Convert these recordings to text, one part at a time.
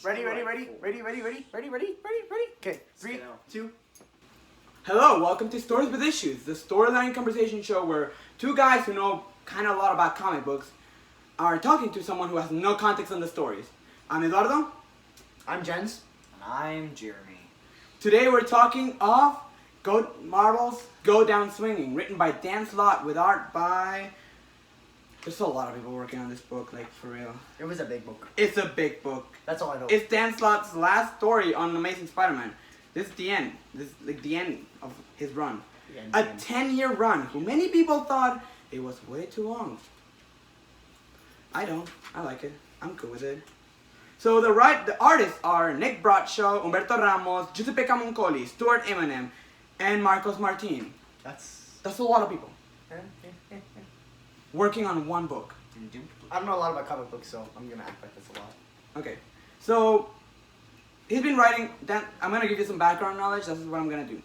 Ready. Okay, 3, 2. Hello, welcome to Stories with Issues, the storyline conversation show where two guys who know kind of a lot about comic books are talking to someone who has no context on the stories. I'm Eduardo. I'm Jens. And I'm Jeremy. Today we're talking of Marvel's Go Down Swinging, written by Dan Slott with art by... There's a lot of people working on this book, like, for real. It was a big book. It's a big book. That's all I know. It's Dan Slott's last story on Amazing Spider-Man. This is the end. This is like the end of his run. A 10-year run, who many people thought it was way too long. I don't. I like it. I'm cool with it. So the artists are Nick Bradshaw, Humberto Ramos, Giuseppe Camuncoli, Stuart Eminem, and Marcos Martin. That's a lot of people working on one book. I don't know a lot about comic books, so I'm gonna act like that's a lot. Okay, so he's been writing. I'm gonna give you some background knowledge. This is what I'm gonna do.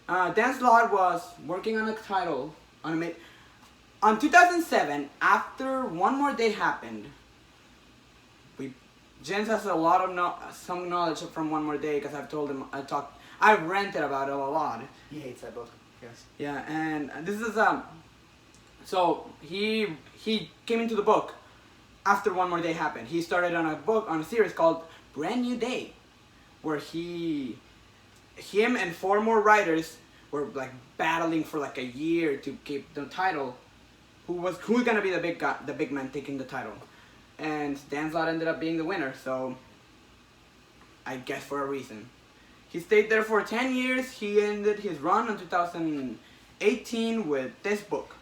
Dan Slott was working on a title on 2007. After One More Day happened, Jens has a lot of some knowledge from One More Day because I've told him I've ranted about it a lot. He hates that book. Yes. Yeah, and this is so he came into the book after One More Day happened. He started on a series called Brand New Day, where him and 4 more writers were like battling for like a year to keep the title. Who's gonna be the big man taking the title? And Dan Slott ended up being the winner, so I guess for a reason. He stayed there for 10 years. He ended his run in 2018 with this book.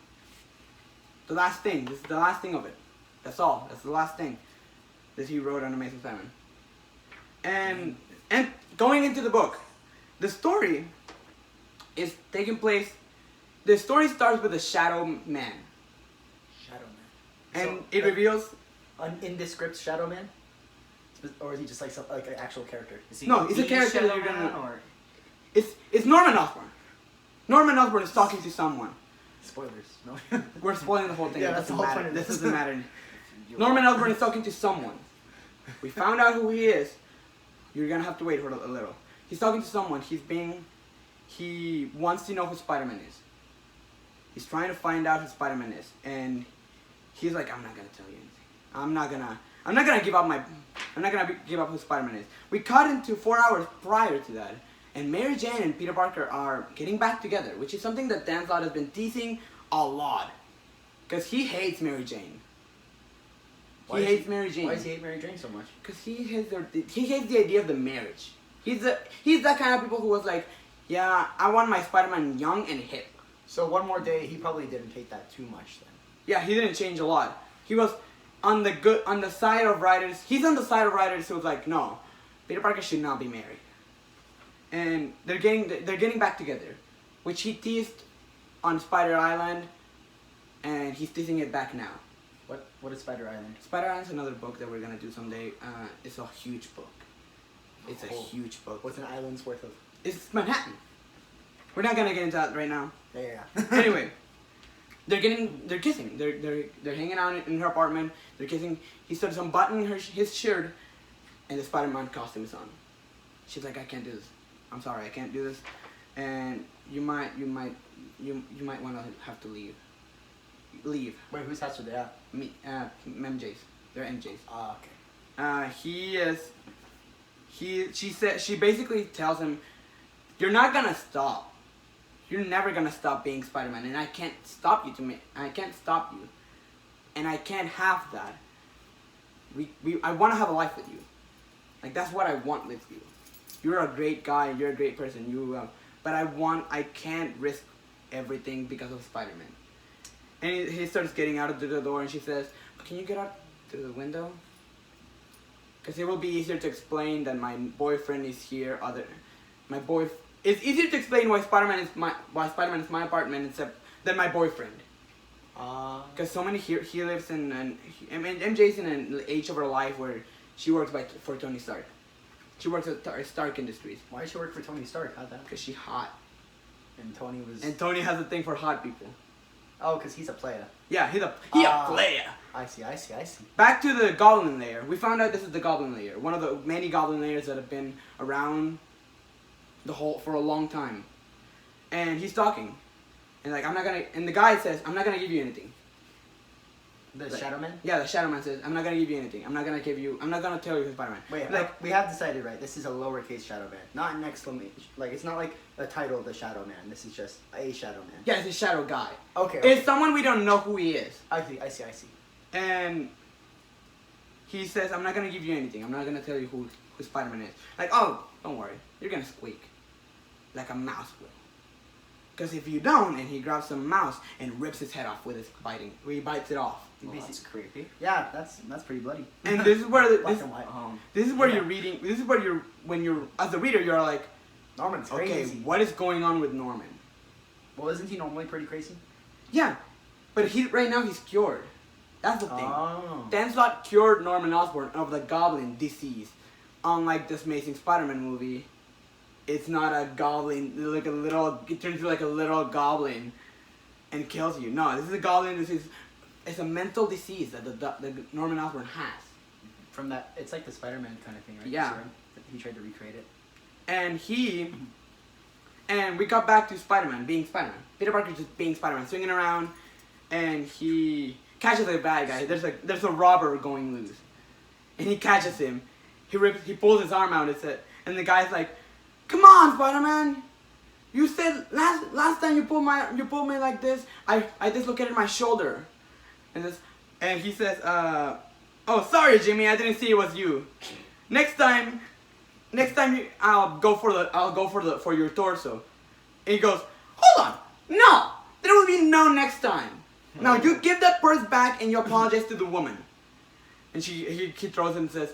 The last thing. This is the last thing of it. That's all. That's the last thing that he wrote on Amazing Spider-Man. And going into the book, the story is taking place. The story starts with a Shadow Man. Shadow Man. And So, it reveals... An indescript Shadow Man? Or is he just like an actual character? No, it's a character that you're gonna... Or... It's Norman Osborn. Norman Osborn is talking to someone. Spoilers. No. We're spoiling the whole thing. Yeah, It that's doesn't the whole matter. point of This this. doesn't matter. Norman Osborn is talking to someone. We found out who he is. You're gonna have to wait for a little. He's talking to someone. He wants to know who Spider-Man is. He's trying to find out who Spider-Man is, and he's like, I'm not gonna tell you anything. I'm not gonna give up who Spider-Man is. We cut into 4 hours prior to that, and Mary Jane and Peter Parker are getting back together, which is something that Dan Slott has been teasing a lot, because he hates Mary Jane. He hates Mary Jane. Why does he hate Mary Jane so much? Because he hates the idea of the marriage. He's that kind of people who was like, yeah, I want my Spider-Man young and hip. So One More Day, he probably didn't hate that too much then. Yeah, he didn't change a lot. He was on the side of writers. He's on the side of writers who was like, no, Peter Parker should not be married. And they're getting back together, which he teased on Spider Island, and he's teasing it back now. What is Spider Island? Spider Island's another book that we're gonna do someday. It's a huge book. It's a huge book. What's an island's worth of? It's Manhattan. We're not gonna get into that right now. Yeah. Anyway, they're kissing. They're hanging out in her apartment. They're kissing. He starts unbuttoning his shirt, and the Spider-Man costume is on. She's like, I can't do this. I'm sorry, I can't do this. And you might want to have to leave. Leave. Wait, whose house are they at? MJ's. They're MJ's. Ah, okay. She basically tells him, you're not gonna stop. You're never gonna stop being Spider-Man, and I can't stop you I can't stop you, and I can't have that. I want to have a life with you. Like, that's what I want with you. You're a great guy. You're a great person. But I can't risk everything because of Spider-Man. And he starts getting out of the door, and she says, can you get out through the window? Because it will be easier to explain that my boyfriend is here. It's easier to explain why Spider-Man is my apartment than my boyfriend. Because he lives MJ's in an age of her life where she works for Tony Stark. She works at Stark Industries. Why does she work for Tony Stark? How'd that? Because she's hot. And Tony was... And Tony has a thing for hot people. Oh, because he's a player. Yeah, he's a player. I see. Back to the Goblin layer. We found out this is the Goblin layer, one of the many Goblin layers that have been around for a long time. And he's talking, and like and the guy says, "I'm not gonna give you anything." The Shadow Man? Yeah, the Shadow Man says, "I'm not gonna give you anything. I'm not gonna tell you who's Spider-Man." Wait, like we have decided, right? This is a lowercase Shadow Man, not an exclamation. Like it's not like the title of the Shadow Man. This is just a Shadow Man. Yeah, it's a Shadow guy. Okay. It's someone we don't know who he is. I see. And he says, "I'm not gonna give you anything. I'm not gonna tell you who Spider-Man is." Like, oh, don't worry, you're gonna squeak, like a mouse will. Because if you don't, and he grabs some mouse and rips his head off with his biting, he bites it off. Well, that's creepy. Yeah, that's pretty bloody. And this is where Black and white. this is where you're reading. This is where when you're as a reader, you're like, Norman's okay, crazy. what is going on with Norman? Well, isn't he normally pretty crazy? Yeah, but right now he's cured. That's the thing. Oh. Dan Slott cured Norman Osborn of the Goblin disease. Unlike this Amazing Spider-Man movie, it's not a goblin. It turns into like a little goblin and kills you. No, this is a goblin disease. It's a mental disease that the Norman Osborn has. From that, it's like the Spider-Man kind of thing, right? Yeah. He tried to recreate it. And we got back to Spider-Man being Spider-Man. Peter Parker just being Spider-Man, swinging around, and he catches a bad guy. There's a robber going loose, and he catches him. He pulls his arm out. And the guy's like, "Come on, Spider-Man! You said last time you pulled me like this, I dislocated my shoulder." And he says, "Oh, sorry, Jimmy, I didn't see it was you. Next time I'll go for your torso." And he goes, "Hold on, no, there will be no next time. Now you give that purse back and you apologize to the woman." And he throws it and says,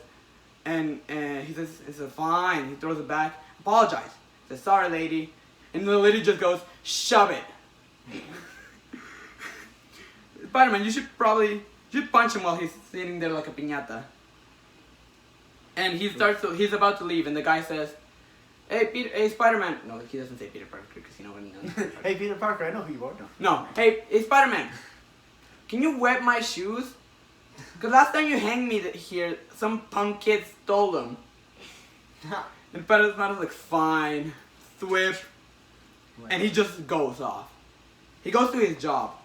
and he says, "Fine." He throws it back, apologize. He says, "Sorry, lady," and the lady just goes, "Shove it." Spider-Man, you should punch him while he's sitting there like a piñata. And he's about to leave, and the guy says, hey, Spider-Man. No, he doesn't say Peter Parker, because you know what he knows. Hey, Peter Parker, I know who you are. No, hey, Spider-Man, can you wet my shoes? Because last time you hanged me here, some punk kid stole them. And Spider-Man's like, "Fine, thwip." And he just goes off. He goes to his job.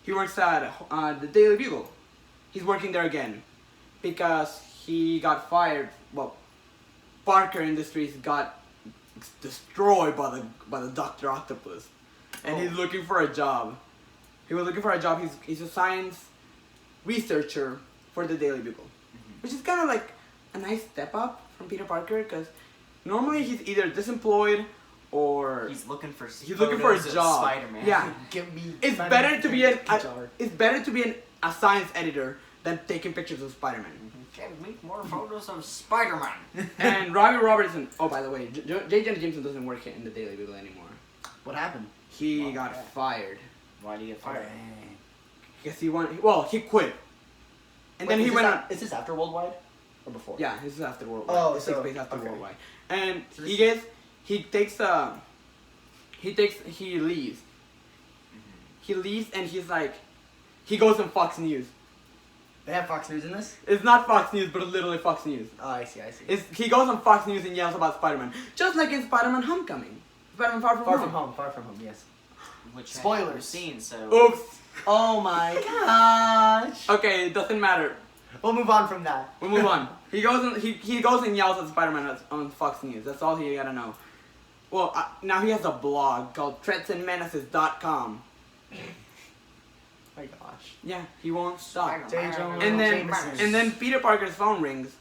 He works at the Daily Bugle. He's working there again because he got fired. Well, Parker Industries got destroyed by the Dr. Octopus, and he's looking for a job. He was looking for a job. He's a science researcher for the Daily Bugle, which is kind of like a nice step up from Peter Parker, because normally he's either disemployed or he's looking for a job. Spider-Man. Yeah, Give me. it's better to be a science editor than taking pictures of Spider-Man. Give me more photos of Spider-Man. And Robbie Robertson. Oh, by the way, J. Jonah Jameson doesn't work in the Daily Bugle anymore. What happened? He got fired. Why did he get fired? Because he quit. And then he went on. Is this after Worldwide or before? Yeah, this is after Worldwide. Oh, this so, takes place after okay. Worldwide. And So he leaves. He leaves and he's like, he goes on Fox News. They have Fox News in this? It's not Fox News, but it's literally Fox News. Oh, I see. He goes on Fox News and yells about Spider-Man. Just like in Spider-Man Homecoming. Spider-Man Far From Home. Far From Home, yes. Which Spoilers. I've never seen, so... Oops. Oh my gosh. Okay, it doesn't matter. We'll move on from that. We'll move on. He goes and yells at Spider-Man on Fox News. That's all he gotta know. Well, now he has a blog called threatsandmenaces.com. My gosh. Yeah, he won't stop. J. Jonah And Jameson. then Peter Parker's phone rings,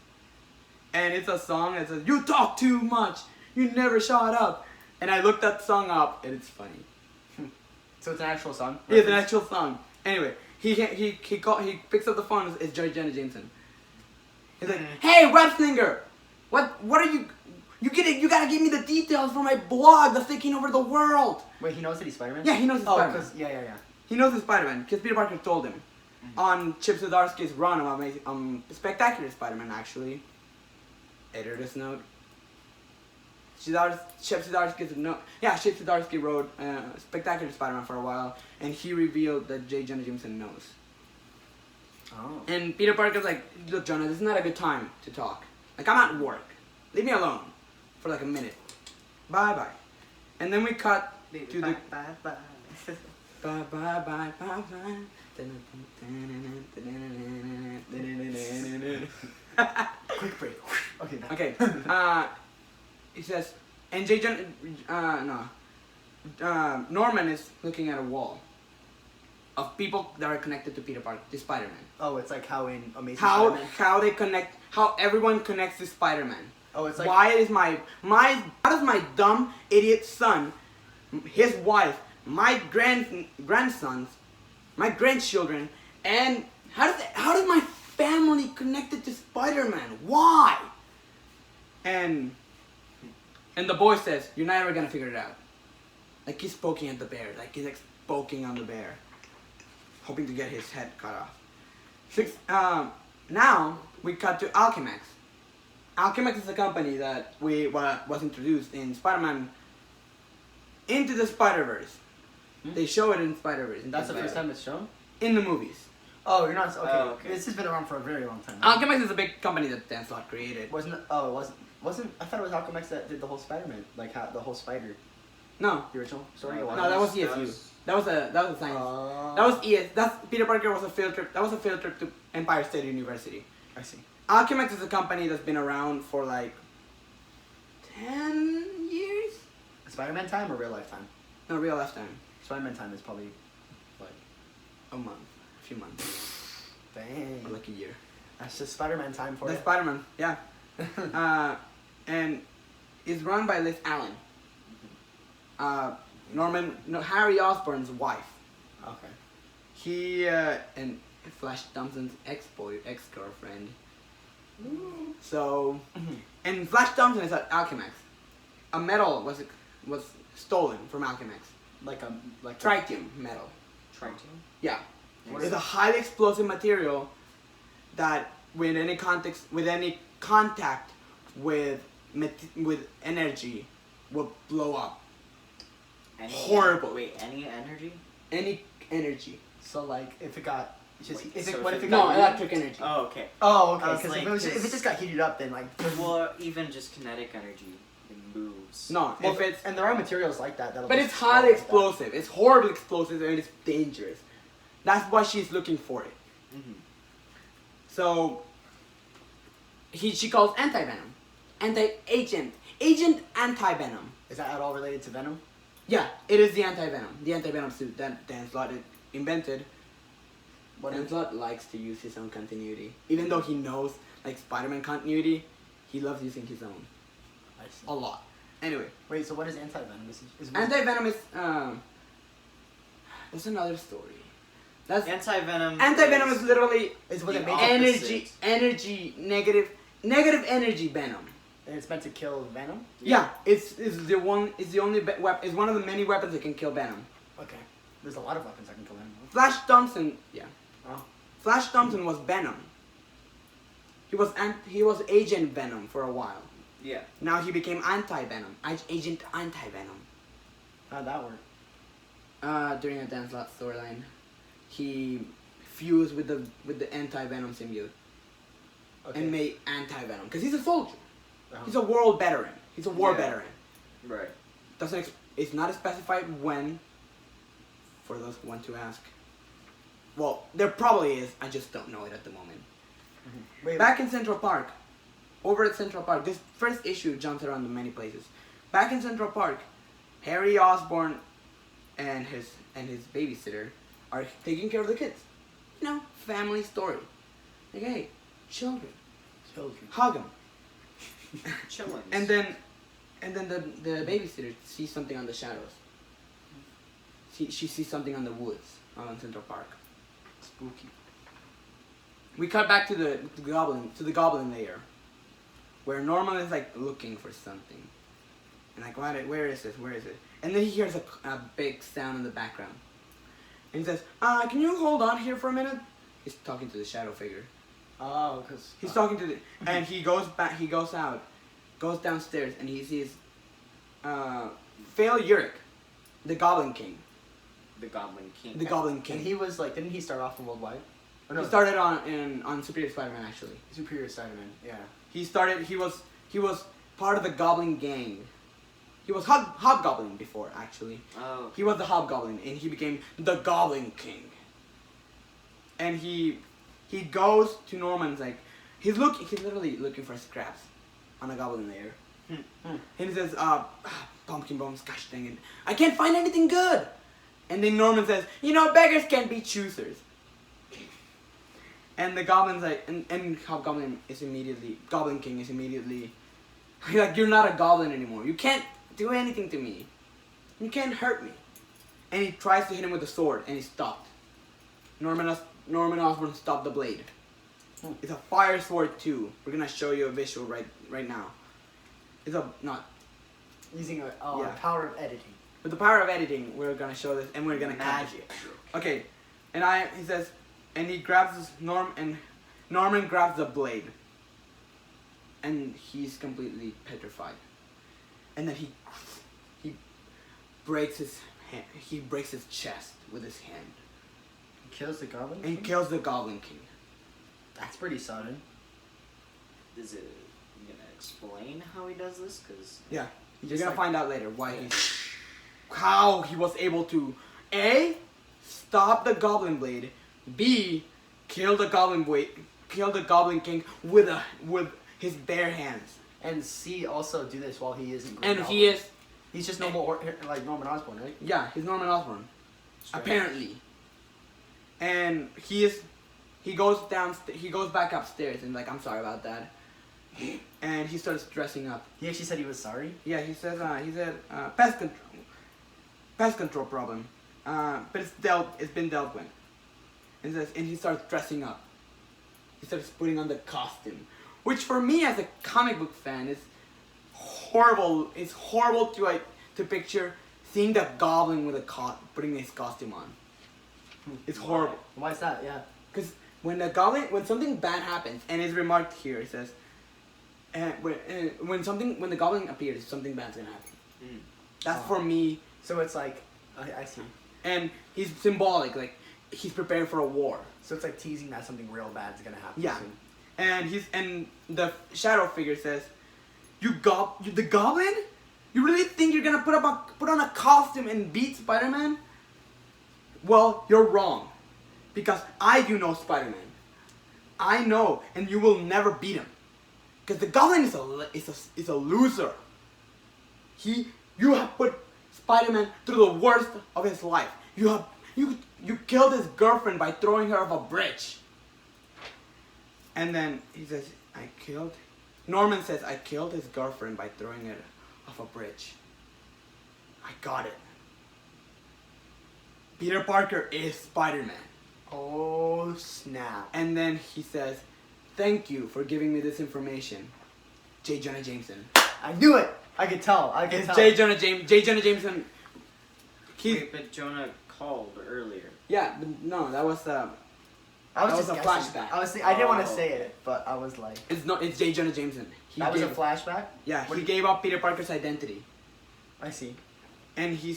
and it's a song that says, "You talk too much. You never shut up." And I looked that song up, and it's funny. So it's an actual song? Yeah, it's an actual song. Anyway, he picks up the phone. It's J. Jonah Jameson. He's like, "Hey, Webslinger, what are you? You gotta give me the details for my blog that's taking over the world." Wait, he knows that he's Spider-Man? Yeah, he knows he's Spider-Man. Because yeah. He knows he's Spider-Man because Peter Parker told him on Chip Zdarsky's run of Spectacular Spider-Man, actually. Editor's note. Chip Zdarsky wrote Spectacular Spider-Man for a while, and he revealed that J. Jonah Jameson knows. Oh. And Peter Parker's like, look, Jonah, this is not a good time to talk. Like, I'm at work. Leave me alone for like a minute. Bye-bye. And then we cut to the... Bye. Bye-bye-bye-bye-bye. Quick break. Okay. Okay. He says, and Norman is looking at a wall of people that are connected to Peter Parker, to Spider-Man. Oh, it's like how in Amazing How Spider-Man. how they connect, how everyone connects to Spider-Man. Oh, it's like Why is how does my dumb idiot son, his wife, my grandsons, my grandchildren, and how does my family connected to Spider-Man? Why? And the boy says, "You're never gonna figure it out." Like he's poking at the bear, like he's like poking on the bear, hoping to get his head cut off. Now we cut to Alchemax. Alchemax is a company that was introduced in Spider-Man Into the Spider-Verse. They show it in Spider-Verse. that's the first time it's shown. In the movies. Oh, you're not okay. Oh, okay. This has been around for a very long time. Alchemax is a big company that Dan Slott created. Wasn't it? Oh, it wasn't. I thought it was Alchemax that did the whole Spider-Man, like how the whole Spider, No, the original story. No, no, that was That ESU. was- That was a science. That was ES. That's Peter Parker was a field trip. That was a field trip to Empire State University. I see. Alchemax is a company that's been around for like 10 years. Spider-Man time or real life time? No, real life time. Spider-Man time is probably like A month, a few months, dang. or like a year. That's just Spider-Man time for The it. Spider-Man, yeah. And is run by Liz Allen. Harry Osborn's wife. Okay. He and Flash Thompson's ex-girlfriend. So, and Flash Thompson is at Alchemax. A metal was stolen from Alchemax. Like Tritium metal. Tritium? Yeah. What It's is a highly explosive material that with any contact with energy will blow up. Horrible. Wait, any energy? Any energy. So like if it got just Wait, if so it if what if it it No, got heated? electric energy. Oh, okay. Oh, I okay. was Because like, if it just got heated up, then like. Well, even just kinetic energy, it moves. No, Well, if it's and there are materials like that that'll. but just it's highly like that. explosive. It's horribly explosive and it's dangerous. That's why she's looking for it. Mm-hmm. So she calls anti-venom, anti-agent, anti-venom. Is that at all related to Venom? Yeah, it is the anti-venom suit that Dan Slott invented. What Dan is? Slott likes to use his own continuity, even though he knows like Spider-Man continuity. He loves using his own I see. a lot. Anyway, Wait, so what is anti-Venom? Is anti-venom is that's another story. That's Anti-venom. anti-venom is literally Is what the it makes opposite. energy, negative energy venom. and it's meant to kill Venom? Yeah, it's the only weapon. It's one of the many weapons that can kill Venom. Okay. There's a lot of weapons that can kill Venom. Flash Thompson, yeah. Oh. Flash Thompson was Venom. He was Agent Venom for a while. Yeah. Now he became Anti-Venom. Agent Anti-Venom. How'd that work? During a Dan Slott storyline, he fused with the Anti-Venom symbiote Okay. and made Anti-Venom because he's a soldier. Uh-huh. He's a world veteran. He's a war Yeah. veteran. Right. It's not specified when. For those who want to ask. Well, there probably is. I just don't know it at the moment. Wait, Back in Central Park, over at Central Park, this first issue jumps around to many places. Back in Central Park, Harry Osborn and his babysitter are taking care of the kids. You know, family story. Like, hey, children, hug them. Chillin'. And then the babysitter sees something on the shadows. She sees something on the woods on Central Park. Spooky. We cut back to the goblin lair, where Norman is like looking for something, and like, where is this? Where is it? And then he hears a big sound in the background, and he says, "Can you hold on here for a minute?" He's talking to the shadow figure. Oh, because He's talking to the, and he goes back. He goes out, goes downstairs, and he sees Phil Urich, the Goblin King. The Goblin King. The Goblin King. And he was like, didn't he start off in Worldwide? Oh, no. He started on Superior Spider-Man actually. Superior Spider-Man. Yeah. He was part of the Goblin gang. He was Hobgoblin before actually. Oh. He was the Hobgoblin and he became the Goblin King. And he goes to Norman's like he's literally looking for scraps on a goblin lair. And he says, pumpkin bones, gosh dang it. I can't find anything good. And then Norman says, you know, beggars can't be choosers. And the goblin's like, and Hobgoblin is immediately, Goblin King is immediately, like, you're not a goblin anymore. You can't do anything to me. You can't hurt me. And he tries to hit him with a sword, and he stopped. Norman Osborn stopped the blade. It's a fire sword too. We're gonna show you a visual right now. It's not Using a Yeah. power of editing. with the power of editing. We're gonna show this, and we're gonna cut this. Magic. Okay, and he says, and he grabs his Norman grabs the blade, and he's completely petrified. And then he breaks his hand. He breaks his chest with his hand, Kills the Goblin and he kills the Goblin King. That's pretty sudden. Is it gonna explain how he does this? Cause Yeah, you're Just gonna like- find out later why how he was able to A, stop the Goblin Blade, B, kill the Goblin King with his bare hands. And C also do this while he isn't. Green And Goblin. he is, He's just normal, like Norman Osborn, right? yeah, he's Norman Osborn, Straight. apparently. And he goes back upstairs and like, I'm sorry about that. And he starts dressing up. He actually said he was sorry. Yeah, he said pest control problem, but it's been dealt with. And he starts dressing up. He starts putting on the costume, which for me as a comic book fan is horrible. It's horrible to picture seeing the Goblin with putting his costume on. It's horrible. Why is that? Yeah. Because when something bad happens, and it's remarked here, it says, when the Goblin appears, something bad's gonna happen. Mm. That's for me. So it's like, I see. And he's symbolic, like he's preparing for a war. So it's like teasing that something real bad's gonna happen. Yeah. Soon. And the shadow figure says, "You the Goblin? You really think you're gonna put on a costume and beat Spider-Man? Well, you're wrong, because I do know Spider-Man. I know, and you will never beat him, because the Goblin is a loser. You have put Spider-Man through the worst of his life. You killed his girlfriend by throwing her off a bridge." And then he says, Norman says, "I killed his girlfriend by throwing her off a bridge. I got it. Peter Parker is Spider-Man." Oh snap! And then he says, "Thank you for giving me this information, J. Jonah Jameson." I knew it. I could tell. It's J. Jonah Jameson. Wait, but Jonah called earlier. Yeah, but no, that was I was that just was a guessing. flashback. I didn't want to Oh, say okay. it, but I was like, it's J. Jonah Jameson. that was a flashback. Yeah, What he do you- gave up Peter Parker's identity, I see. and he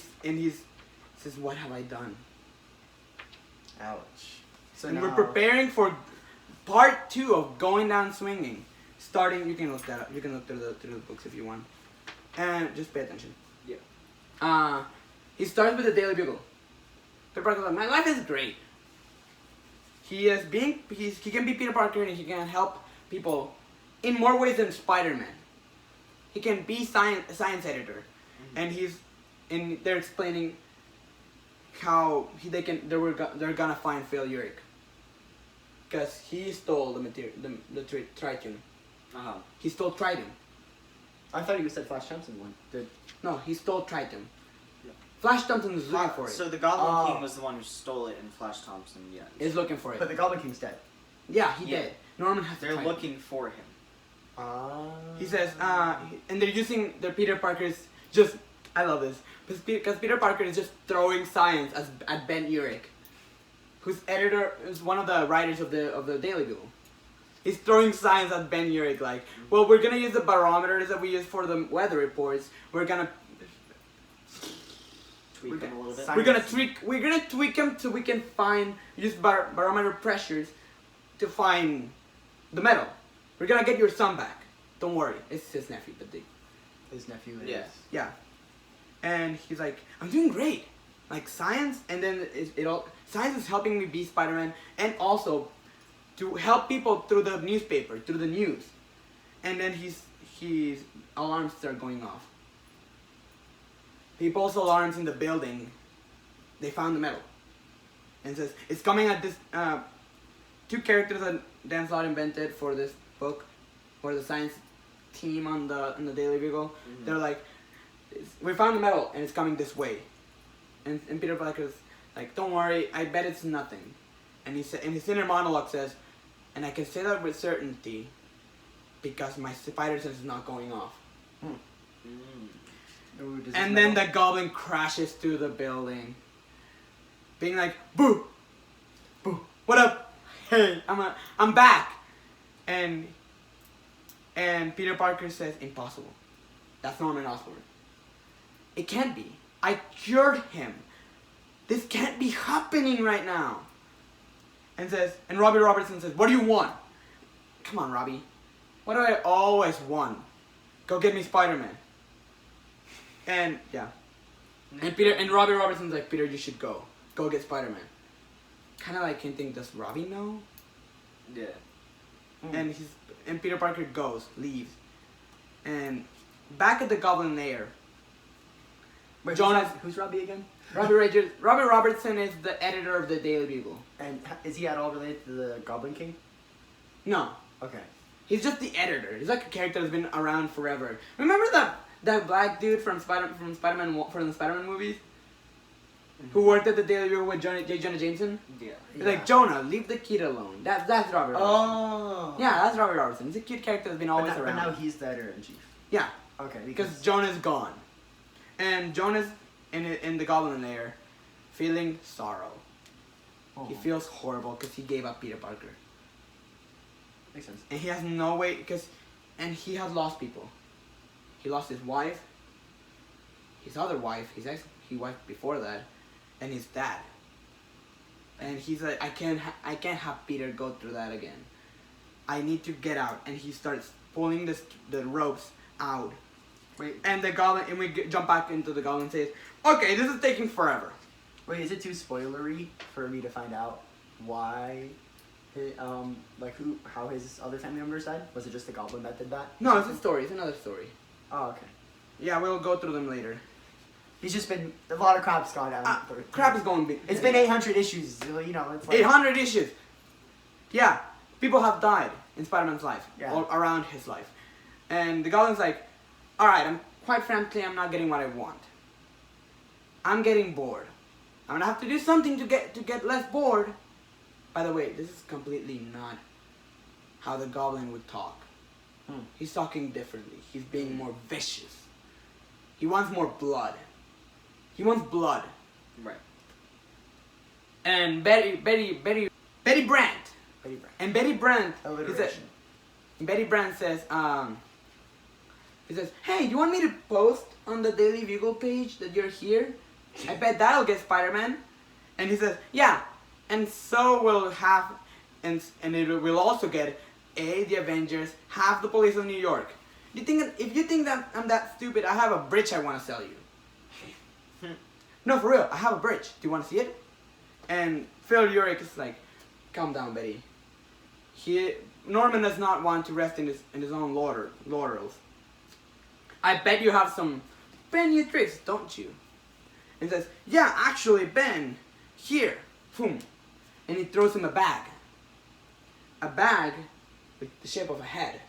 says, "What have I done?" Ouch. So And now, we're preparing for part 2 of Going Down Swinging. Starting, you can look that up. You can look through the books if you want, and just pay attention. Yeah. He starts with the Daily Bugle. Peter Parker's like, "My life is great." He can be Peter Parker and he can help people in more ways than Spider-Man. He can be science editor, and they're explaining how they're gonna find Phil Urich, because he stole the material, the Triton. Uh-huh. He stole Triton. I thought you said Flash Thompson one. No, he stole Triton. Yeah. Flash Thompson is looking for it. So the Goblin Oh. King was the one who stole it, and Flash Thompson, yeah. Is looking for it. But the Goblin King's dead. Yeah, he Yeah. did. Norman has They're Triton. looking for him. He says, and they're using their Peter Parker's just. I love this because Peter Parker is just throwing science at Ben Urich, whose editor is one of the writers of the Daily Bugle. He's throwing science at Ben Urich, like, well, we're gonna use the barometers that we use for the weather reports. We're gonna Tweak him a little bit. Science. tweak them so we can use barometer pressures to find the medal. We're gonna get your son back. Don't worry. It's his nephew, but His nephew is. Yeah. yeah. And he's like, I'm doing great. Like science, and then science is helping me be Spider-Man, and also to help people through the newspaper, through the news. And then his alarms start going off. People's alarms in the building. They found the medal, and it says it's coming at this. Two characters that Dan Slott invented for this book, for the science team on the Daily Bugle. Mm-hmm. They're like, we found the medal and it's coming this way. And Peter Parker's like, don't worry, I bet it's nothing. And he said, in his inner monologue says, and I can say that with certainty because my spider sense is not going off. Ooh, does And this then medal- the goblin crashes through the building, being like, boo, boo, what up? Hey, I'm back. And Peter Parker says, impossible. That's Norman Osborn. It can't be. I cured him. This can't be happening right now. And Robbie Robertson says, what do you want? Come on, Robbie. What do I always want? Go get me Spider-Man. And yeah. And Robbie Robertson's like, Peter, you should go. Go get Spider-Man. Kind of like hinting, does Robbie know? Yeah. And Peter Parker goes, leaves. And back at the Goblin Lair, Wait, Jonas- who's Robbie again? Robbie Robertson is the editor of the Daily Bugle. And is he at all related to the Goblin King? No, Okay. he's just the editor. He's like a character that's been around forever. Remember that black dude from Spider-Man movies, who worked at the Daily Bugle with J. Jonah Jameson? Yeah. He's like, Jonah, leave the kid alone. That's Robbie Robertson. Oh. Yeah, that's Robbie Robertson. He's a cute character that's been always But around. now he's the editor-in-chief. Yeah, Okay. because Jonah's gone, and Jonah's in the Goblin Lair, feeling sorrow. He feels horrible because he gave up Peter Parker, Makes sense. and he has no way and he has lost people. He lost his wife, his other wife, his wife before that, and his dad. And he's like, I can't have Peter go through that again. I need to get out, and he starts pulling the ropes out. Wait, And the Goblin, and we jump back into the Goblin and says, okay, this is taking forever. wait, is it too spoilery for me to find out why, how his other family members died? Was it just the Goblin that did that? No, it's a story. It's another story. Oh, okay. Yeah, we'll go through them later. He's just been a lot of crap's gone down. Crap is going big. It's been 800 issues. So, you know, it's like 800 issues. Yeah, people have died in Spider-Man's life, Yeah. or around his life. And the Goblin's like, alright, quite frankly, I'm not getting what I want. I'm getting bored. I'm gonna have to do something to get less bored. By the way, this is completely not how the Goblin would talk. He's talking differently. He's being more vicious. He wants more blood. He wants blood. Right. And Betty Brandt. Betty Brant. And Betty Brandt. Alliteration. Betty Brandt says, he says, hey, you want me to post on the Daily Bugle page that you're here? I bet that'll get Spider-Man. And he says, yeah, and so we'll have, and it will also get the Avengers, half the police of New York. If you think that I'm that stupid, I have a bridge I want to sell you. No, for real, I have a bridge. Do you want to see it? And Phil Urich is like, calm down, Betty. Norman does not want to rest in his own laurels. I bet you have some brand new tricks, don't you? And he says, yeah, actually, Ben, here, boom. And he throws him a bag. A bag with the shape of a head.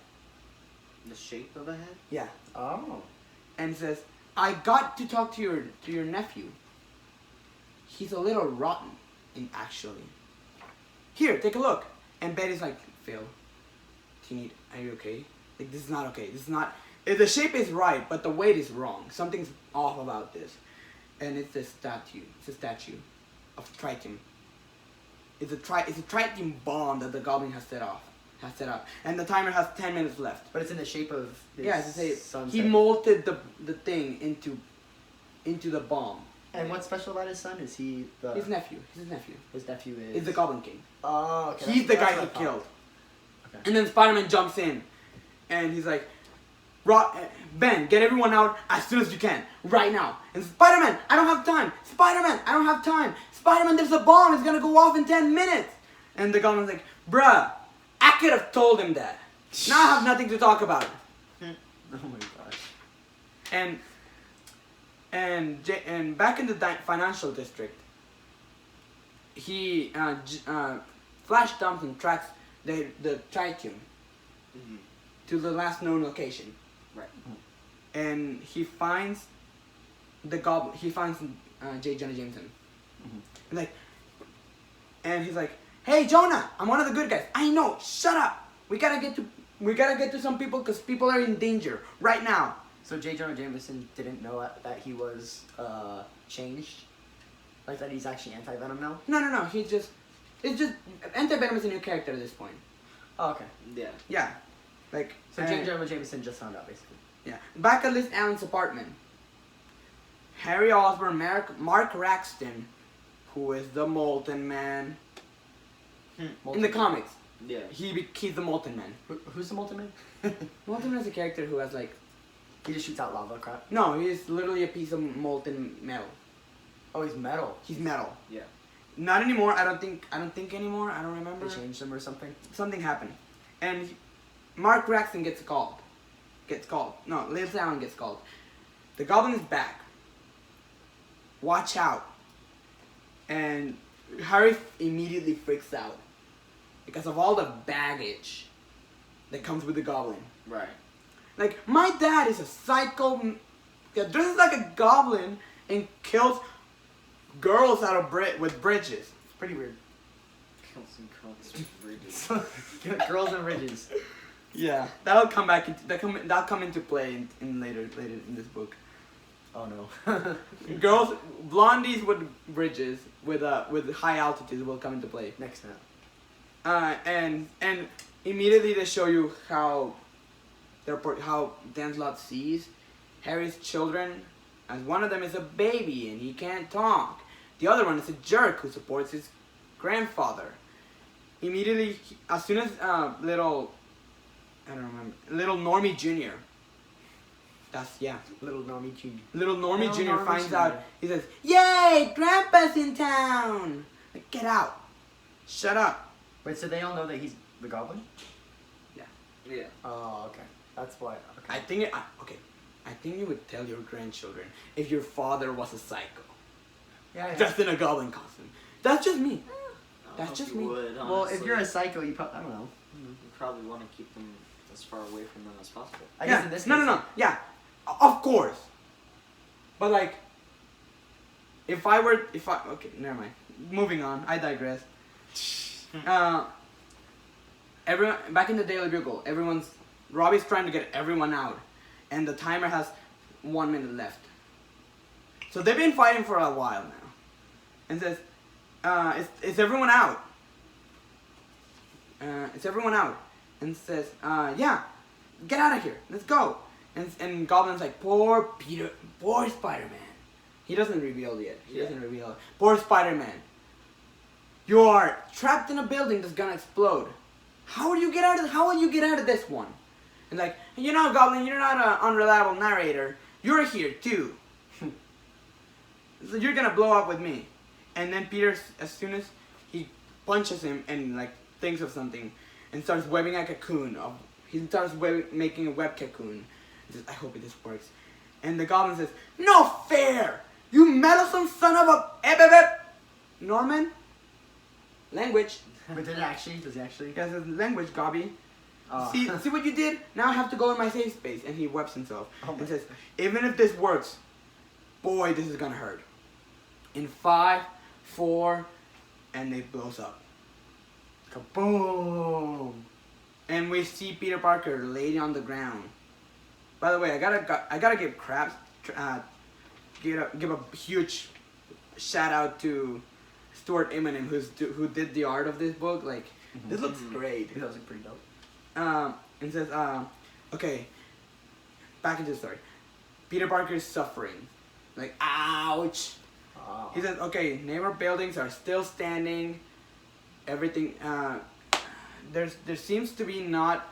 The shape of a head? Yeah. Oh. And says, I got to talk to your nephew. He's a little rotten, actually. Here, take a look. And Betty's like, Phil, are you okay? Like, this is not okay. This is not. The shape is right, but the weight is wrong. Something's off about this. And it's a statue. It's a statue of Triton. It's a Triton bomb that the Goblin has set up. And the timer has 10 minutes left. But it's in the shape of his Yeah, it's a son's he head. molded the thing into the bomb. And what's special about his son? Is he the... His nephew. His nephew is... Is the Goblin King. Oh, okay. He's the that's guy what he I thought. killed. Okay. And then Spider-Man jumps in. And he's like, Ben, get everyone out as soon as you can. Right now. And Spider-Man, I don't have time. Spider-Man, I don't have time. Spider-Man, there's a bomb. It's gonna go off in 10 minutes. And the Goblin's like, bruh, I could have told him that. Now I have nothing to talk about. Oh my gosh. And back in the financial district, he Flash Thompson tracks the Tritium Mm-hmm. to the last known location, Right. and he finds the Goblin. He finds J. Jonah Jameson, and he's like, "Hey Jonah, I'm one of the good guys. I know. Shut up. We gotta get to some people because people are in danger right now." So J. Jonah Jameson didn't know that he was changed? Like that he's actually anti-Venom now? No. It's just Anti-Venom is a new character at this point. Oh, okay. Yeah. Yeah, like So J. Jonah Jameson just found out, basically. yeah. Back at Liz Allen's apartment, Harry Osborn, Mark Raxton, who is the Molten Man in the comics, Yeah. he's the Molten Man. Who's the Molten Man? Molten Man is a character who has like He just shoots out lava crap? no, he's literally a piece of molten metal. Oh, he's metal. He's metal. Yeah. Not anymore. I don't think anymore. I don't remember. They changed him or something? Something happened, and Mark Raxton gets called. No, Liz Allen gets called. The Goblin is back. Watch out. And Harry immediately freaks out because of all the baggage that comes with the Goblin. Right. Like, my dad is a psycho that dresses like a goblin and kills girls out of with bridges. It's pretty weird. Kills and girls with bridges. Girls and ridges. Yeah, that'll come back. That'll come into play in later in this book. Oh no. Girls, blondies with bridges with high altitudes will come into play. Next now. And immediately they show you how Dan Slott sees Harry's children, as one of them is a baby and he can't talk. The other one is a jerk who supports his grandfather. Immediately, as soon as little Normie Jr. Little Normie Jr. Little Normie Little Jr. Normie finds Jr. out, he says, "Yay, Grandpa's in town!" Like, get out. Shut up. Wait, so they all know that he's the Goblin? Yeah. Oh, okay. That's why. Okay. I think you would tell your grandchildren if your father was a psycho. Yeah. Just in a goblin costume. That's just me. I don't That's know if just you me. Would, Well, if honestly. you're a psycho, you probably, I don't know. You probably want to keep them as far away from them as possible. I guess in this case. No. Yeah, of course. But like, okay, never mind. Moving on. I digress. Everyone back in the Daily Bugle, Robbie's trying to get everyone out, and the timer has 1 minute left. So they've been fighting for a while now, and says, "Is everyone out?" It's everyone out, and says, "Yeah, get out of here. Let's go." And Goblin's like, "Poor Peter, poor Spider-Man." He doesn't reveal yet. He doesn't reveal it. Poor Spider-Man. You are trapped in a building that's gonna explode. How will you get out of this one? And like, Goblin, you're not an unreliable narrator. You're here too. So you're gonna blow up with me. And then Peter, as soon as he punches him and like thinks of something, and starts webbing a cocoon. He starts making a web cocoon. He says, "I hope this works." And the Goblin says, "No fair! You meddlesome son of a Norman? Language." But does he actually? He says, "Language, Gobby. Oh. See what you did? Now I have to go in my safe space." And he webs himself. Oh my And says, "Even if this works, boy, this is gonna hurt." In 5, 4, and it blows up. Kaboom! And we see Peter Parker laid on the ground. By the way, I gotta give give a huge shout out to Stuart Immonen, who did the art of this book. Like, this looks great. That was pretty dope. And says, okay, back into the story. Peter Parker is suffering. Like, ouch. Oh. He says, okay, neighbor buildings are still standing. Everything, there seems to be not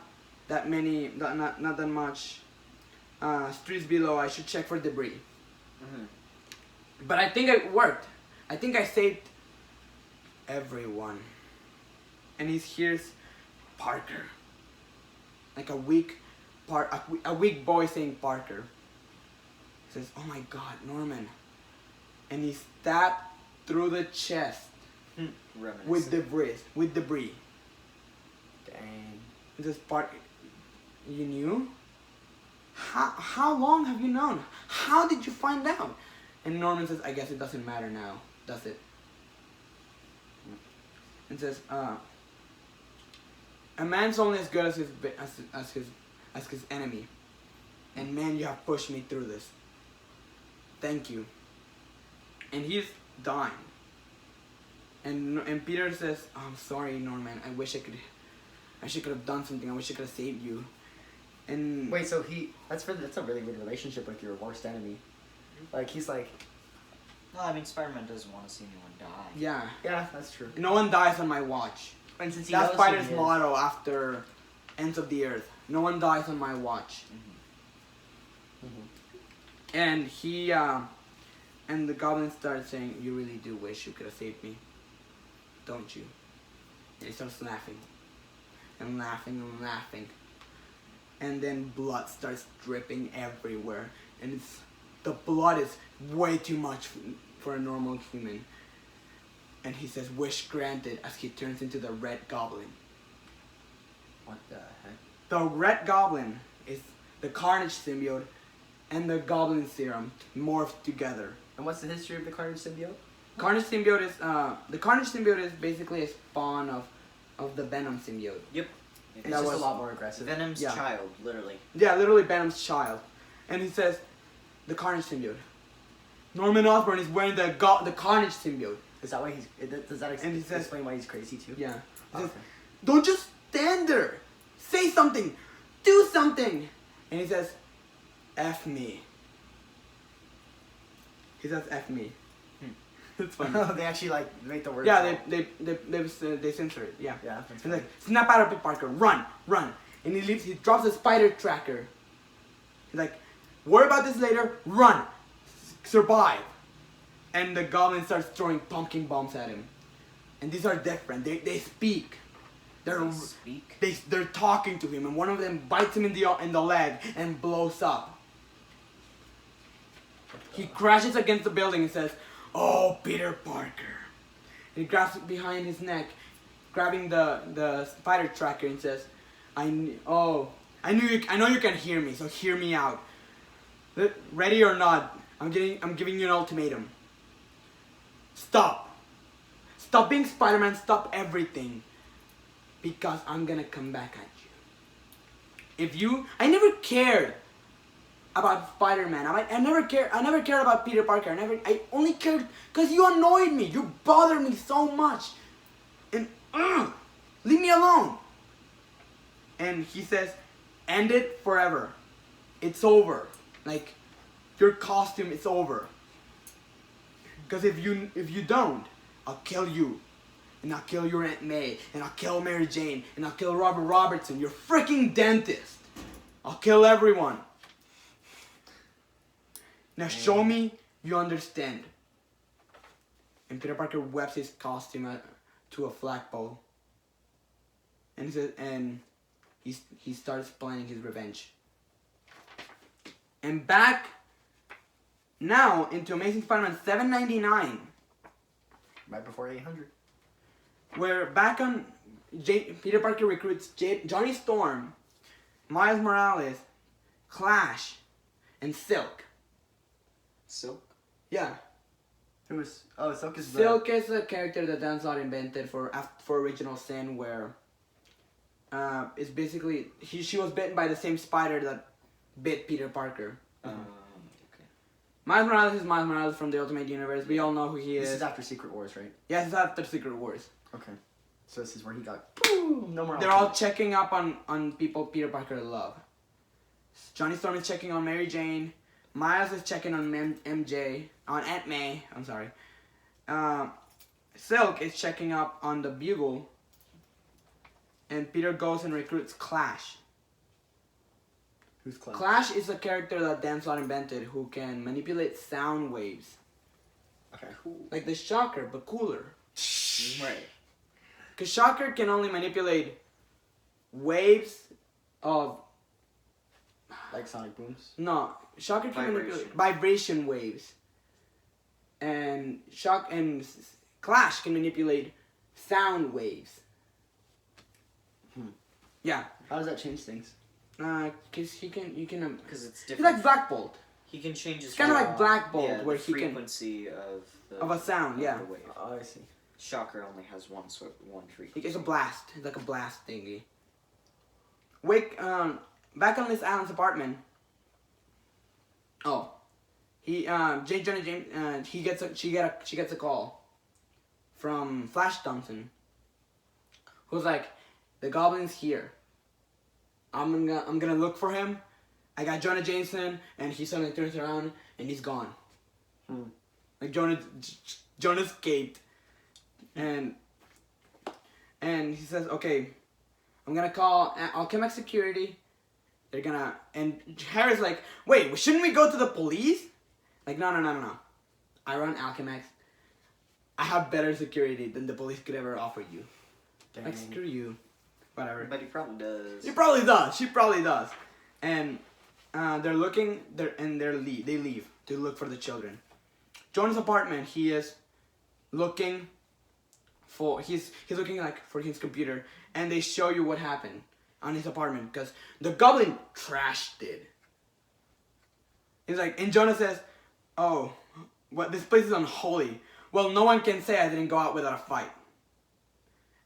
that many, not that much streets below. I should check for debris. Mm-hmm. But I think it worked. I think I saved everyone. And he hears Parker. Like a weak boy saying Parker. He says, oh my God, Norman. And he's stabbed through the chest with debris. Dang. He says, Parker, you knew? How long have you known? How did you find out? And Norman says, I guess it doesn't matter now, does it? And says, a man's only as good as his enemy. And man, you have pushed me through this. Thank you. And he's dying. And Peter says, oh, I'm sorry, Norman. I wish I could have done something. I wish I could have saved you. And wait, so that's a really weird relationship with your worst enemy. Like he's like, no, I mean Spider-Man doesn't want to see anyone die. yeah. Yeah, that's true. No one dies on my watch. And since That's Spider's motto after Ends of the Earth. No one dies on my watch. And he and the goblin starts saying, you really do wish you could have saved me, don't you? And he starts laughing and laughing and laughing. And then blood starts dripping everywhere. And the blood is way too much for a normal human. And he says, wish granted, as he turns into the Red Goblin. What the heck? The Red Goblin is the Carnage symbiote and the Goblin serum morphed together. And what's the history of the Carnage symbiote? Carnage symbiote is the Carnage symbiote is basically a spawn of the Venom symbiote. Yep. It's just a lot more aggressive. Venom's child, literally. Yeah, literally Venom's child. And he says, the Carnage symbiote. Norman Osborn is wearing the Carnage symbiote. Is that why does that And he says, explain why he's crazy too? Yeah. He says, Okay. don't just stand there. Say something. Do something. And he says, F me. He says F me. It's funny. They actually like make the word. Yeah, they censor it. Yeah. Yeah. That's He's funny. like, snap out of it, Parker. Run. And he drops a spider tracker. He's like, worry about this later. Run. Survive. And the goblin starts throwing pumpkin bombs at him. And these are different. They speak. They're talking to him, and one of them bites him in the leg and blows up. He crashes against the building and says, "Oh, Peter Parker." And he grabs it behind his neck, grabbing the spider tracker, and says, I know you can hear me, so hear me out. Ready or not, I'm giving you an ultimatum. Stop being Spider-Man, stop everything. Because I'm gonna come back at you. I never cared about Spider-Man. I never cared about Peter Parker. I only cared because you annoyed me. You bothered me so much. And leave me alone. And he says, end it forever. It's over. Like, your costume is over. Because if you don't, I'll kill you. And I'll kill your Aunt May. And I'll kill Mary Jane. And I'll kill Robert Robertson, your freaking dentist. I'll kill everyone. Now show me you understand. And Peter Parker webs his costume to a flagpole. And he says, and he starts planning his revenge. And back now into Amazing Spider-Man 799. Right before 800. We're back on Peter Parker recruits Johnny Storm, Miles Morales, Clash, and Silk. Silk? Yeah. Silk is Silk is a character that Dan Slott invented for Original Sin, where it's basically she was bitten by the same spider that bit Peter Parker. Okay. Miles Morales is Miles Morales from the Ultimate Universe. We all know who he is. This is after Secret Wars, right? Yes, it's after Secret Wars. Okay. So this is where he got boom, no more. They're all checking up on people Peter Parker love. Johnny Storm is checking on Mary Jane. Miles is checking on MJ, on Aunt May. I'm sorry. Silk is checking up on the Bugle. And Peter goes and recruits Clash. Who's Clash? Clash is a character that Dan Slott invented who can manipulate sound waves. Okay. Like the Shocker, but cooler. Right. Because Shocker can only manipulate waves of... Like sonic booms? No, Shocker can Vibration. manipulate vibration waves. And Clash can manipulate sound waves. Yeah. How does that change things? Cause you can Because it's he's different. like Black Bolt He can change his. It's kinda like Black Bolt, yeah, where the he can- frequency of a sound, yeah. the wave. Oh, I see. Shocker only has one frequency. It's a blast. It's like a blast thingy. Back on Miss Allen's apartment. Oh, Johnny James, she gets a call from Flash Thompson, who's like, the Goblin's here. I'm gonna look for him. I got Jonah Jameson, and he suddenly turns around and he's gone. Like Jonah escaped, and he says, okay, I'm gonna call Alchemax Security. They're gonna, and Harry's like, wait, shouldn't we go to the police? Like, no. I run Alchemax. I have better security than the police could ever offer you. Dang. Like, screw you. Whatever. But he probably does. She probably does. She probably does. And they're looking. They leave to look for the children. Jonah's apartment. He is looking for. He's looking like for his computer, and they show you what happened on his apartment because the Goblin trashed it. He's like, and Jonah says, "Oh, what? This place is unholy. Well, no one can say I didn't go out without a fight."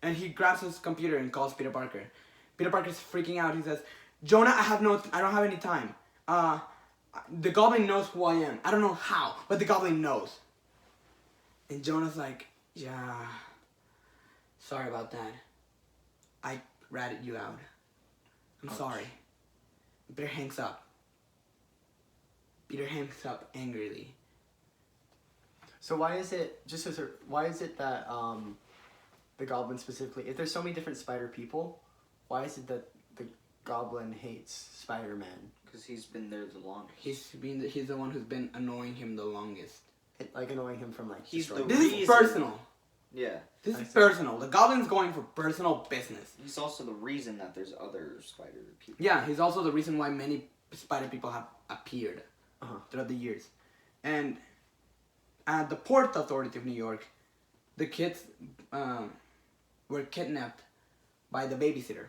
And he grabs his computer and calls Peter Parker. Peter Parker's freaking out. He says, "Jonah, I don't have any time. The Goblin knows who I am. I don't know how, but the Goblin knows." And Jonah's like, "Yeah, sorry about that. I ratted you out. I'm sorry." Peter hangs up. Peter hangs up angrily. So why is it that the Goblin specifically, if there's so many different spider people, why is it that the Goblin hates Spider-Man? Because he's been there the longest. He's the one who's been annoying him the longest. Like annoying him from like He's destroying the This him. is reason- personal. Yeah. This I is see. personal. The Goblin's going for personal business. He's also the reason that there's other spider people. Yeah, he's also the reason why many spider people have appeared throughout the years. And at the Port Authority of New York, the kids were kidnapped by the babysitter.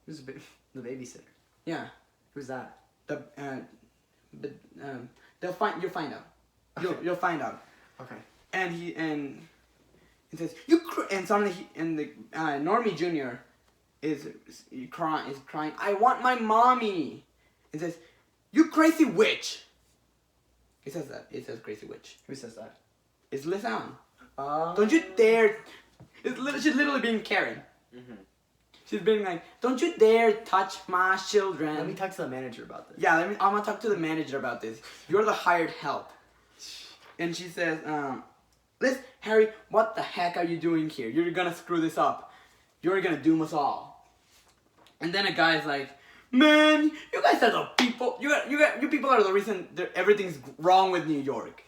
Who's the babysitter? Yeah, Who's that? you'll find out. You'll find out. Okay. And he says and suddenly the Normie Jr. is crying. I want my mommy. He says, "You crazy witch." He says that. It says crazy witch. Who says that? It's Liz Allen. Don't you dare. She's literally being Karen. Mm-hmm. She's being like, don't you dare touch my children. Let me talk to the manager about this. Yeah, I'm gonna talk to the manager about this. You're the hired help. And she says, Liz, Harry, what the heck are you doing here? You're gonna screw this up. You're gonna doom us all. And then a guy's like, man, you guys are the people. You people are the reason everything's wrong with New York.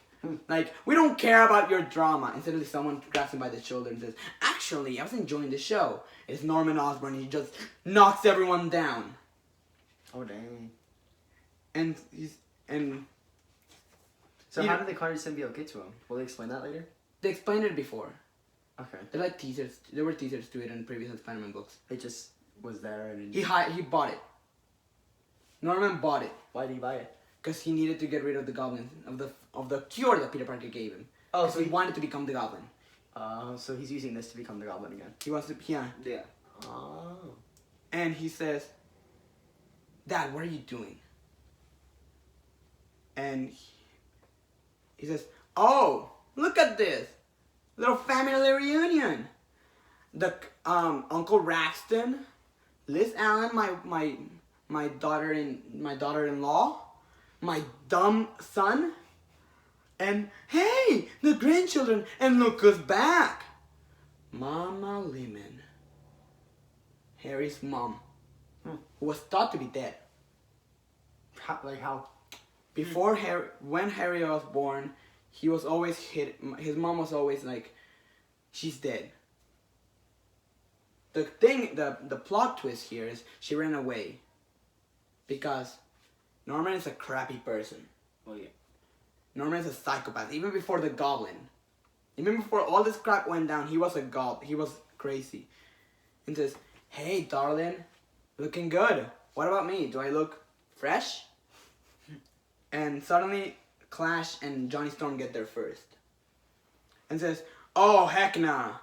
Like, we don't care about your drama. And suddenly someone grabs him by the shoulder and says, actually, I was enjoying the show. It's Norman Osborn. He just knocks everyone down. Oh dang. And So You how know- did the Carnage symbiote get to him? Will they explain that later? they explained it before. Okay. They're like teasers. There were teasers to it in previous Spider-Man books. It just was there and He bought it. Norman bought it. Why did he buy it? Because he needed to get rid of the goblin, of the cure that Peter Parker gave him. Oh, So he wanted to become the Goblin. So he's using this to become the Goblin again. He wants to, yeah. Yeah. Oh. And he says, Dad, what are you doing? And he says, oh, look at this. Little family reunion. The Uncle Raxton, Liz Allen, my daughter-in-law, my dumb son? And hey, the grandchildren, and look who's back. Mama Lemon. Harry's mom, who was thought to be dead. How? Before Harry, when Harry was born, he was always his mom was always like, she's dead. The thing, the plot twist here is she ran away. Because Norman is a crappy person. Well, yeah. Norman is a psychopath. Even before the Goblin. Even before all this crap went down, he was he was crazy. And says, hey, darling, looking good. What about me? Do I look fresh? And suddenly, Clash and Johnny Storm get there first. And says, oh, heck nah.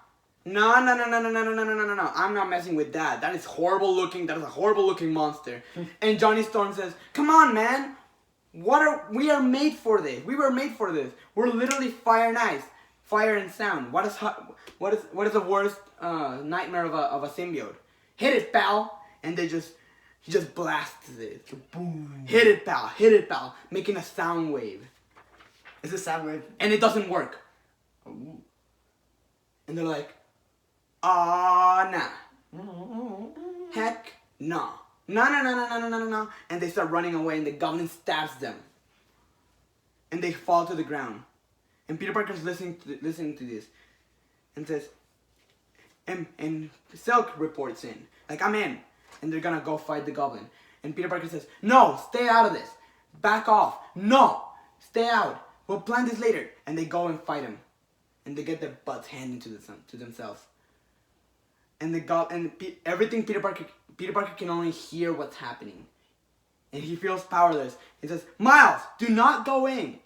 No. I'm not messing with that. That is horrible looking. That is a horrible looking monster. And Johnny Storm says, come on, man. We are made for this. We were made for this. We're literally fire and ice. Fire and sound. What is the worst nightmare of a symbiote? Hit it, pal. And he just blasts it. Boom. Hit it, pal. Making a sound wave. Is this sound wave? And it doesn't work. Ooh. And they're like, nah. Heck no. No. And they start running away and the Goblin stabs them. And they fall to the ground. And Peter Parker's listening to this. And says, and Silk reports in. Like, I'm in. And they're gonna go fight the Goblin. And Peter Parker says, no, stay out of this. Back off. No, stay out. We'll plan this later. And they go and fight him. And they get their butts handed to themselves. And everything Peter Parker can only hear what's happening. And he feels powerless. He says, Miles, do not go in.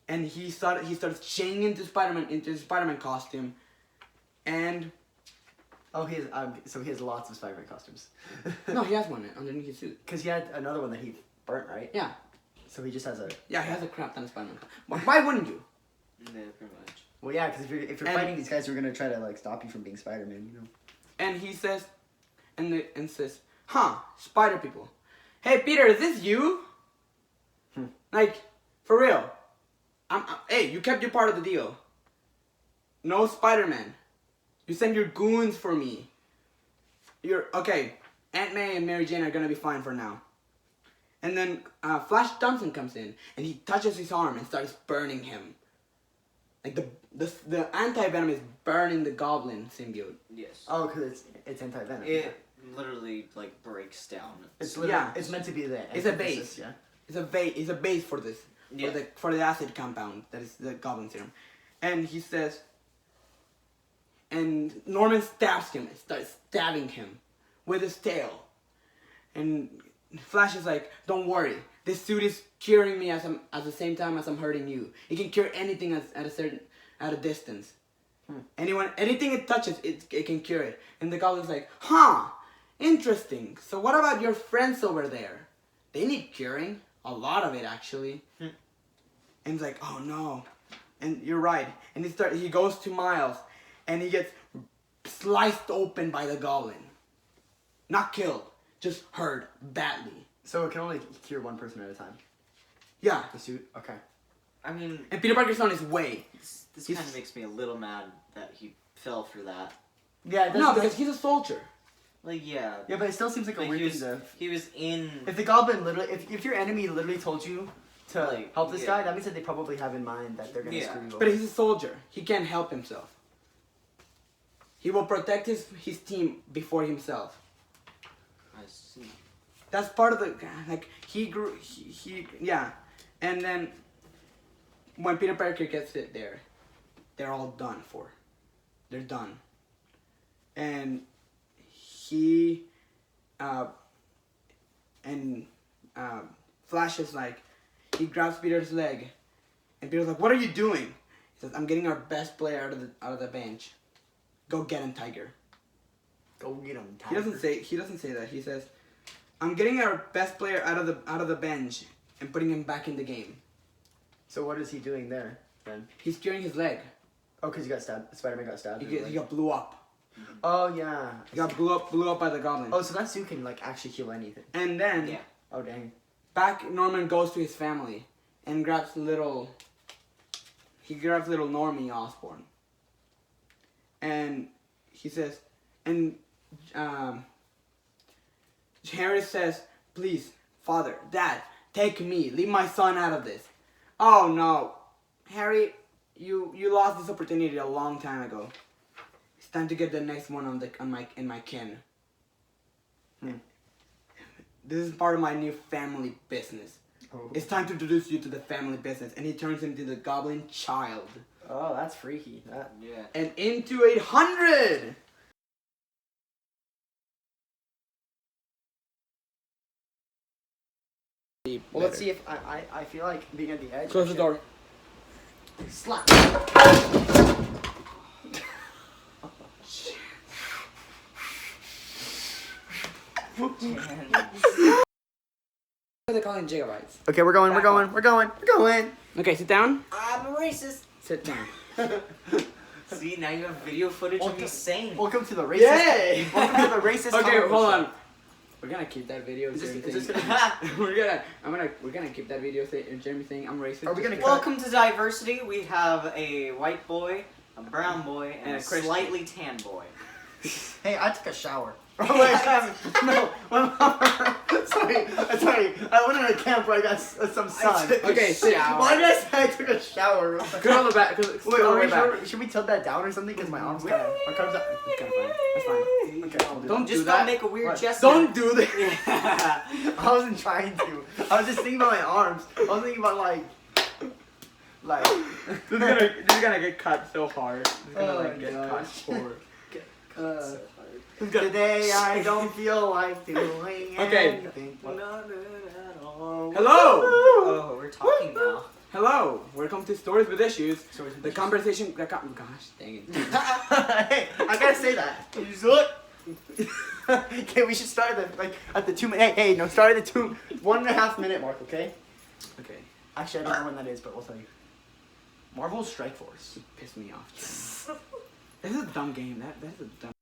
And he starts changing into his Spider-Man costume. And oh, so he has lots of Spider-Man costumes. no, he has one underneath his suit. Because he had another one that he burnt, right? Yeah. So he just has a. Yeah, he has a crap ton of Spider-Man. Why wouldn't you? Yeah, pretty much. Well, yeah, because if you're fighting these guys who are gonna try to like stop you from being Spider-Man, you know. And he says, and says, huh, spider people. Hey, Peter, is this you? Like, for real. Hey, you kept your part of the deal. No Spider-Man. You send your goons for me. Okay, Aunt May and Mary Jane are gonna be fine for now. And then Flash Thompson comes in, and he touches his arm and starts burning him. Like the anti-venom is burning the Goblin symbiote. Yes. Oh, because it's anti-venom. It literally like breaks down. It's literally, it's meant to be the. It's a base. Yeah. It's a base for this. Yeah. For the acid compound that is the Goblin serum. And he says. And Norman stabs him and starts stabbing him with his tail. And Flash is like, don't worry. This suit is curing me at the same time as I'm hurting you. It can cure anything at a distance. Anything it touches, it can cure it. And the Goblin's like, huh, interesting. So what about your friends over there? They need curing. A lot of it, actually. And he's like, oh no. And you're right. And he goes to Miles. And he gets sliced open by the Goblin. Not killed. Just hurt badly. So it can only cure one person at a time. Yeah. The suit? Okay. I mean... And Peter Parker's on his way. This kind of makes me a little mad that he fell for that. Yeah, it does. No, because he's a soldier. Like, yeah. Yeah, but it still seems like a weird thing to... He was in... If the Goblin literally... If your enemy literally told you to Like, help this yeah. guy, that means that they probably have in mind that they're going to Yeah. screw you over. But he's a soldier. He can't help himself. He will protect his team before himself. I see. That's part of the... Like, he grew... Yeah. And then... When Peter Parker gets it there, they're all done for. They're done. And he... Flash is like... He grabs Peter's leg. And Peter's like, what are you doing? He says, I'm getting our best player out of the bench. Go get him, Tiger. Go get him, He doesn't say that. He says, I'm getting our best player out of the bench and putting him back in the game. So what is he doing there, then? He's curing his leg. Oh, because he got stabbed. Spider-Man got stabbed. He got blew up. Oh, yeah. He got blew up by the Goblin. Oh, so that suit can, like, actually heal anything. And then... Yeah. Oh, dang. back Norman goes to his family and grabs little Normie Osborn. And he says, and Harris says, please, Father, Dad, take me. Leave my son out of this. Oh no. Harry, you lost this opportunity a long time ago. It's time to get the next one in my kin. This is part of my new family business. Oh. It's time to introduce you to the family business. And he turns into the Goblin Child. Oh, that's freaky. That. Yeah. And into 800! Well, let's see if I feel like being at the edge. Close the door. Slap. They're calling gigabytes. Okay, we're going. Okay, sit down. I'm a racist. Sit down. See, now you have video footage of me saying. Welcome to the racist. Yay! Welcome to the racist. Okay, comedy hold show. on. We're gonna keep that video. Is Jeremy this thing. gonna We're gonna keep that video. Jeremy saying I'm racist. Are we gonna Welcome to diversity. We have a white boy, a brown boy, and And a a Christian. slightly tan boy. Hey, I took a shower. Oh wait, no. Sorry. I went on a camp where I got some sun. Okay, sit. Why did I say I took a shower? Go on the back. Wait, are we sure? Should we tilt that down or something? Because my arms kind of. My arms. That's kind of fine. That's fine. Okay, I'll do Don't that. do Just that. don't make a weird What? gesture. Don't do that. I wasn't trying to. I was just thinking about my arms. I was thinking about like. This is gonna get cut so hard. It's gonna Oh, get gosh. cut hard. Today I don't feel like doing Okay. anything. Hello. Oh, we're talking now. Hello. Welcome to Stories with Issues. Stories with The Issues. conversation. Gosh, dang it. Hey, I gotta say that. You suck. Okay, we should start at the 2 minute. Hey, no, start at the 1.5 minute mark. Okay. Okay. Actually, I don't know when that is, but we'll tell you. Marvel Strike Force. Piss me off. This is a dumb game. That's a dumb.